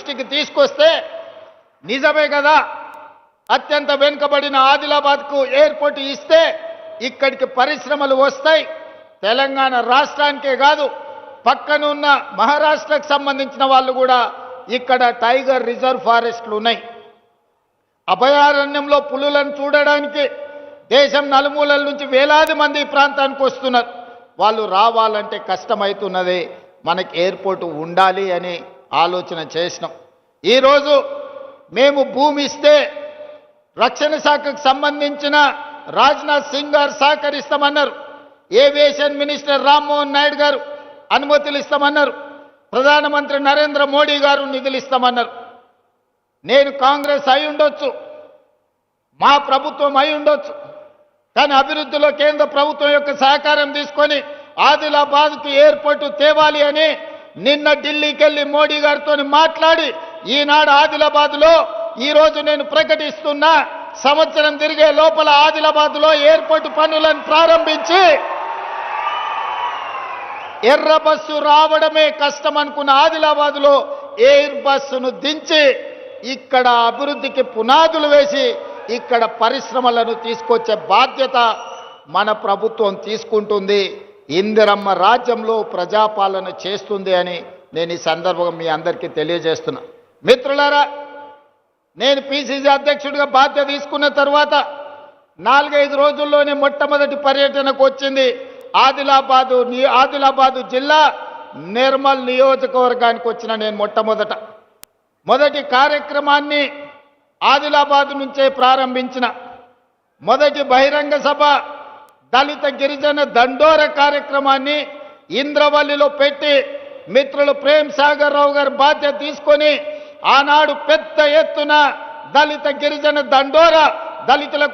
దృష్టికి తీసుకొస్తే నిజమే కదా, అత్యంత వెనుకబడిన ఆదిలాబాద్కు ఎయిర్పోర్ట్ ఇస్తే ఇక్కడికి పరిశ్రమలు వస్తాయి. తెలంగాణ రాష్ట్రానికే కాదు, పక్కనున్న మహారాష్ట్రకు సంబంధించిన వాళ్ళు కూడా ఇక్కడ టైగర్ రిజర్వ్ ఫారెస్ట్లు ఉన్నాయి. అభయారణ్యంలో పులులను చూడడానికి దేశం నలుమూలల నుంచి వేలాది మంది ఈ ప్రాంతానికి వస్తున్నారు. వాళ్ళు రావాలంటే కష్టమవుతున్నది. మనకి ఎయిర్పోర్ట్ ఉండాలి అని ఆలోచన చేసినాం. ఈరోజు మేము భూమి ఇస్తే రక్షణ శాఖకు సంబంధించిన రాజ్నాథ్ సింగ్ గారు సహకరిస్తామన్నారు. ఏవియేషన్ మినిస్టర్ రామ్మోహన్ నాయుడు గారు అనుమతులు ఇస్తామన్నారు. ప్రధానమంత్రి నరేంద్ర మోడీ గారు నిధులు ఇస్తామన్నారు. నేను కాంగ్రెస్ అయి ఉండొచ్చు, మా ప్రభుత్వం అయి ఉండొచ్చు, కానీ అభివృద్ధిలో కేంద్ర ప్రభుత్వం యొక్క సహకారం తీసుకొని ఆదిలాబాద్కు ఎయిర్పోర్టు తేవాలి అని నిన్న ఢిల్లీకి వెళ్ళి మోడీ గారితో మాట్లాడి ఈనాడు ఆదిలాబాద్లో ఈరోజు నేను ప్రకటిస్తున్నా, సంవత్సరం తిరిగే లోపల ఆదిలాబాద్లో ఎయిర్పోర్టు పనులను ప్రారంభించి ఎర్ర బస్సు రావడమే కష్టం అనుకున్న ఆదిలాబాద్లో ఎయిర్ బస్సును దించి ఇక్కడ అభివృద్ధికి పునాదులు వేసి ఇక్కడ పరిశ్రమలను తీసుకొచ్చే బాధ్యత మన ప్రభుత్వం తీసుకుంటుంది. ఇందిరమ్మ రాజ్యంలో ప్రజాపాలన చేస్తుంది అని నేను ఈ సందర్భంగా మీ అందరికీ తెలియజేస్తున్నా. మిత్రులారా, నేను పిసిసి అధ్యక్షుడిగా బాధ్యత తీసుకున్న తర్వాత 4-5 రోజుల్లోనే మొట్టమొదటి పర్యటనకు వచ్చింది ఆదిలాబాదు జిల్లా నిర్మల్ నియోజకవర్గానికి వచ్చిన నేను మొదటి కార్యక్రమాన్ని ఆదిలాబాద్ నుంచే ప్రారంభించిన. మొదటి బహిరంగ సభ దళిత గిరిజన దండోర కార్యక్రమాన్ని ఇంద్రవల్లిలో పెట్టి మిత్రులు ప్రేమ్ సాగర్ రావు గారు బాధ్యత తీసుకొని ఆనాడు పెద్ద ఎత్తున దళిత గిరిజన దండోర దళితులకు